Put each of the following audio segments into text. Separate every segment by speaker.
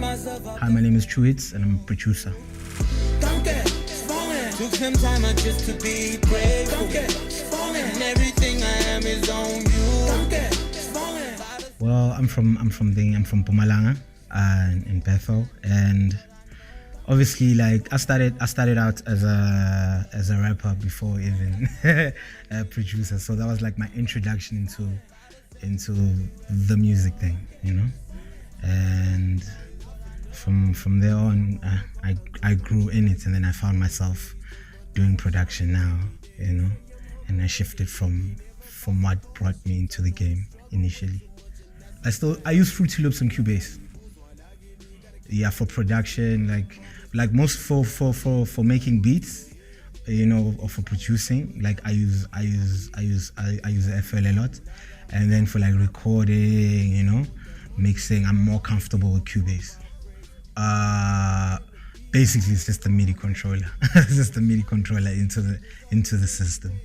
Speaker 1: Hi, my name is TruHitz and I'm a producer.
Speaker 2: Took some time out just to be grateful. And everything I am is on you.
Speaker 1: Well, I'm from Mpumalanga in Bethel, and obviously, like I started out as a rapper before even a producer. So that was like my introduction into the music thing, you know. And from there on, I grew in it, and then I found myself doing production now, you know. And I shifted from what brought me into the game initially. I use Fruity Loops and Cubase. Yeah, for production, like most for making beats, you know, or for producing. Like I use FL a lot, and then for like recording, you know, mixing, I'm more comfortable with Cubase. Basically, it's just a MIDI controller. It's just a MIDI controller into the system.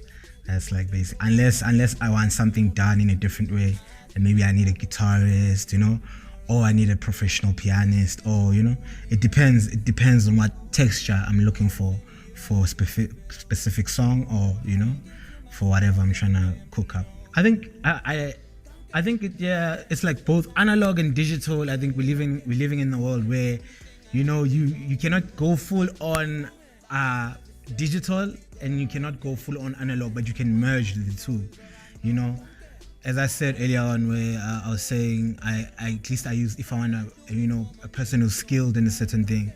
Speaker 1: That's like basic. Unless I want something done in a different way, and maybe I need a guitarist, you know, or I need a professional pianist, or, you know, it depends on what texture I'm looking for a specific song, or, you know, for whatever I'm trying to cook up. I think it's like both analog and digital. I think we're living in a world where, you know, you cannot go full on digital and you cannot go full on analog, but you can merge the two, you know. As I said earlier on, where I was saying, at least I use, if I want a person who's skilled in a certain thing,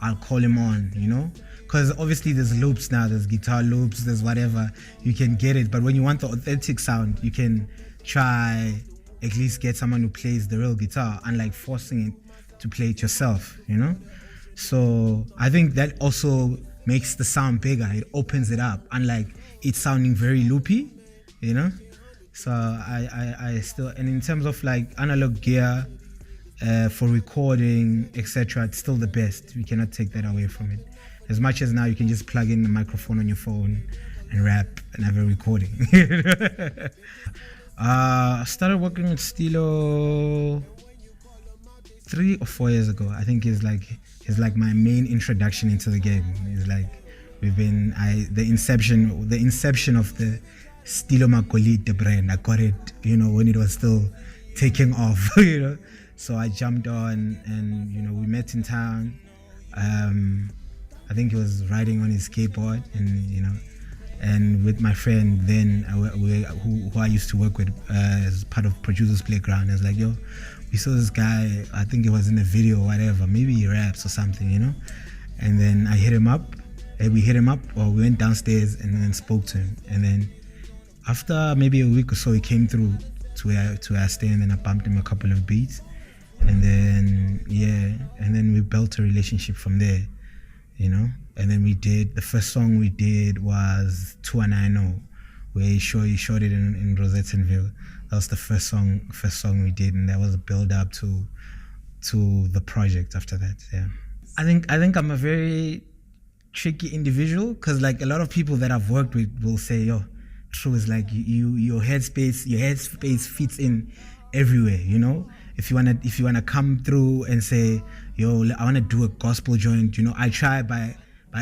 Speaker 1: I'll call him on, you know, because obviously there's loops now, there's guitar loops, there's whatever, you can get it. But when you want the authentic sound, you can try at least get someone who plays the real guitar, unlike forcing it to play it yourself, you know. So I think that also makes the sound bigger. It opens it up, unlike it sounding very loopy, you know. So I still, and in terms of like analog gear for recording, etc., it's still the best. We cannot take that away from it. As much as now you can just plug in the microphone on your phone and rap and have a recording. I started working with Stilo 3 or 4 years ago. I think it's like my main introduction into the game. It's like the inception of the Stilo Magolide brand. I got it, you know, when it was still taking off, you know. So I jumped on, and, you know, we met in town. I think he was riding on his skateboard, and, you know, and with my friend then, who I used to work with as part of Producers Playground. I was like, yo, we saw this guy, I think it was in a video or whatever, maybe he raps or something, you know. And then we hit him up, or we went downstairs and then spoke to him. And then after maybe a week or so, he came through to our stay, and then I bumped him a couple of beats. And then, we built a relationship from there, you know. And then the first song we did was 290, where he showed it in Rosettenville. That was the first song we did, and that was a build up to the project after that. Yeah, I think I'm a very tricky individual, because like a lot of people that I've worked with will say, yo, True is like your headspace fits in everywhere, you know. If you wanna come through and say, yo, I wanna do a gospel joint, you know, I try by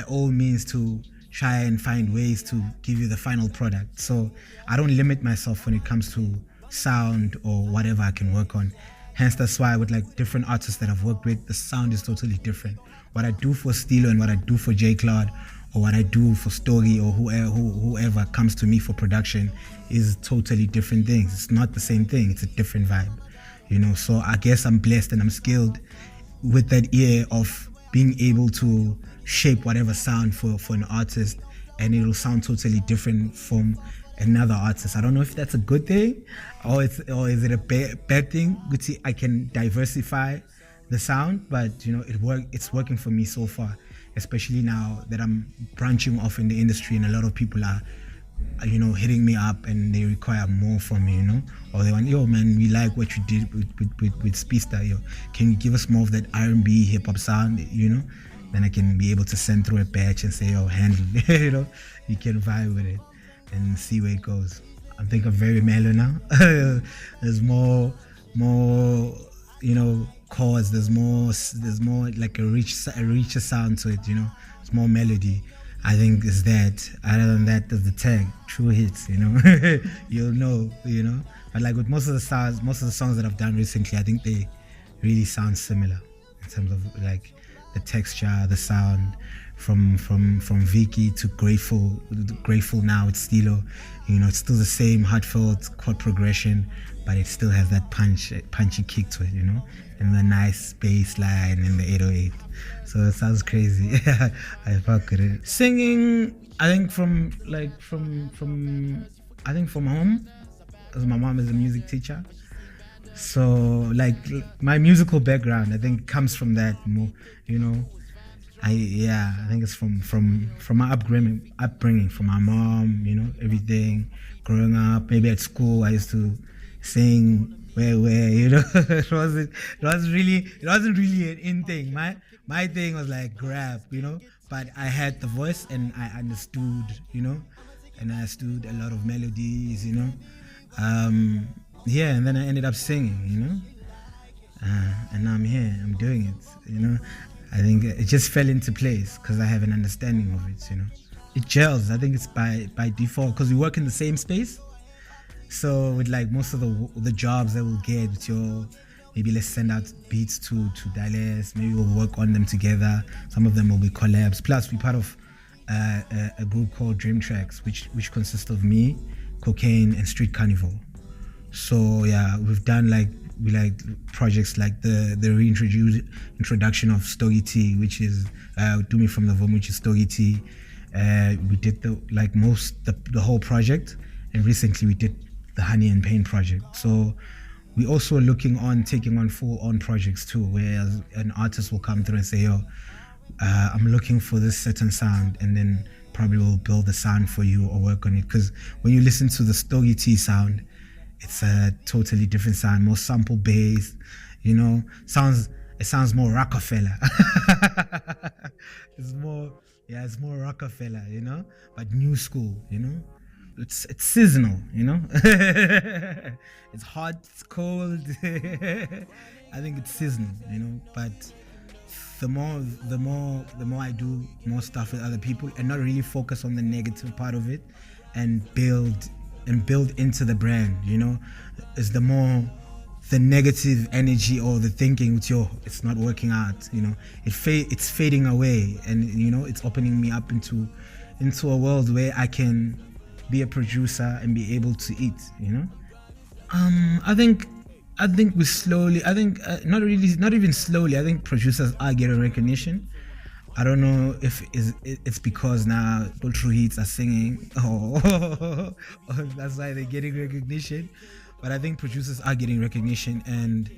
Speaker 1: all means to try and find ways to give you the final product. So I don't limit myself when it comes to sound or whatever I can work on. Hence, that's why with like different artists that I've worked with, the sound is totally different. What I do for Stilo and what I do for J Cloud, or what I do for Stogie, or whoever comes to me for production, is totally different things. It's not the same thing. It's a different vibe, you know. So I guess I'm blessed and I'm skilled with that ear of being able to shape whatever sound for an artist, and it'll sound totally different from another artist. I don't know if that's a good thing or is it a bad thing. I can diversify the sound, but, you know, it's working for me so far, especially now that I'm branching off in the industry, and a lot of people are, you know, hitting me up and they require more from me, you know, or they want, yo man, we like what you did with Speedsta, yo, can you give us more of that R&B hip hop sound, you know? Then I can be able to send through a batch and say, yo, handle it, you know, you can vibe with it and see where it goes. I think I'm very mellow now. There's more, you know, chords. There's more like a richer sound to it. You know, it's more melody. I think it's that. Other than that, there's the tag, TruHitz. You know, you'll know. You know, but like with most of the songs that I've done recently, I think they really sound similar in terms of like the texture, the sound. From Vicky to Grateful now it's Stilo. You know, it's still the same heartfelt chord progression, but it still has that punchy kick to it, you know, and the nice bass line in the 808. So it sounds crazy. I fuck with it. Singing, I think from home, because my mom is a music teacher. So like my musical background, I think comes from that more, you know. I think it's from my upbringing, from my mom, you know, everything. Growing up, maybe at school, I used to sing where, you know. it wasn't really an in thing. My thing was like rap, you know. But I had the voice and I understood, you know, and I understood a lot of melodies, you know. And then I ended up singing, you know. And now I'm here, I'm doing it, you know. I think it just fell into place because I have an understanding of it, you know. It gels. I think it's by default because we work in the same space. So with like most of the jobs that we'll get with maybe let's send out beats to Dallas. Maybe we'll work on them together. Some of them will be collabs. Plus, we're part of a group called Dream Tracks, which consists of me, Cocaine, and Street Carnival. So yeah, we've done like projects like the introduction of Stogie T, which is Do Me From The Vom, which is Stogie T. We did the whole project, and recently we did the Honey and Pain project. So we also are taking on full-on projects too, where an artist will come through and say, yo, I'm looking for this certain sound, and then probably we'll build the sound for you or work on it. Because when you listen to the Stogie T sound, it's a totally different sound, more sample based, you know. It sounds more Rockefeller. It's more Rockefeller, you know, but new school, you know. It's seasonal, you know. It's hot, it's cold. I think it's seasonal, you know. But the more I do more stuff with other people and not really focus on the negative part of it and build into the brand, you know, is the more the negative energy or the thinking with it's not working out, you know, it's fading away, and you know, it's opening me up into a world where I can be a producer and be able to eat, you know. I think we slowly, not even slowly, I think producers are getting recognition. I don't know if it's because now all TruHitz are singing, or that's why they're getting recognition. But I think producers are getting recognition, and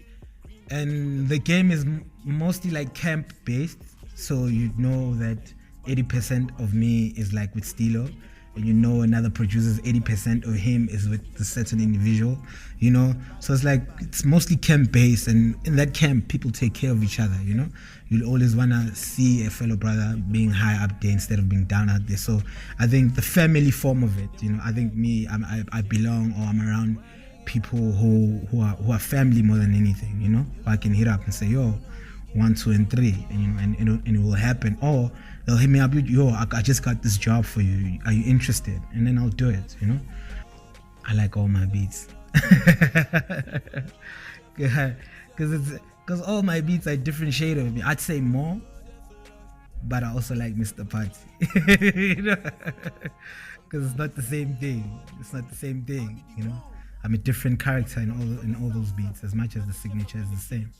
Speaker 1: the game is mostly like camp based. So you know that 80% of me is like with Stilo, and you know another producer's 80% of him is with the certain individual, you know. So it's mostly camp based, and in that camp people take care of each other, you know. You'll always want to see a fellow brother being high up there instead of being down out there. So I think the family form of it, you know, I think I belong, or I'm around people who are family more than anything, you know. I can hit up and say, yo, 1, 2, and 3, and you know, and it will happen. Or they'll hit me up, yo, I just got this job for you. Are you interested? And then I'll do it, you know. I like all my beats. Because all my beats are different shade of me. I'd say more, but I also like Mr. Party. You know? Because it's not the same thing. You know. I'm a different character in all those beats, as much as the signature is the same.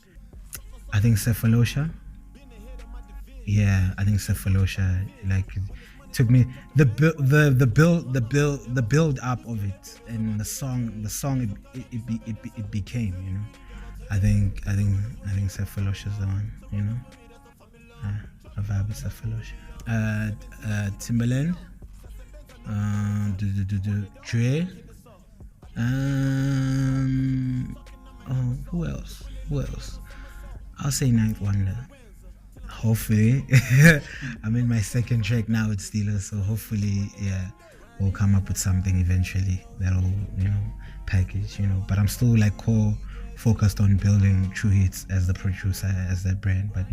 Speaker 1: I think Cephalosha. Yeah, I think Cephalosha. Like, it took me the build up of it, and the song it became, you know. I think Cephalosha is the one, you know. A vibe with Cephalosha. Timbaland. Dre. Who else? I'll say Ninth Wonder. Hopefully. I'm in my second track now with Stilo, so hopefully, yeah, we'll come up with something eventually that'll, you know, package, you know. But I'm still like core focused on building TruHitz as the producer, as the brand. But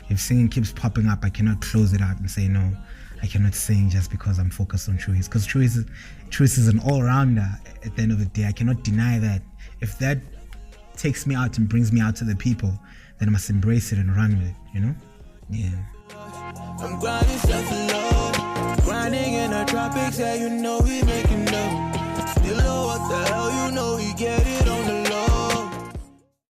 Speaker 1: if singing keeps popping up, I cannot close it out and say no, I cannot sing just because I'm focused on TruHitz, because TruHitz is an all-rounder at the end of the day. I cannot deny that. If that takes me out and brings me out to the people, then I must embrace it and run with it,
Speaker 2: I'm grinding self-alone, grinding in the tropics, yeah, you know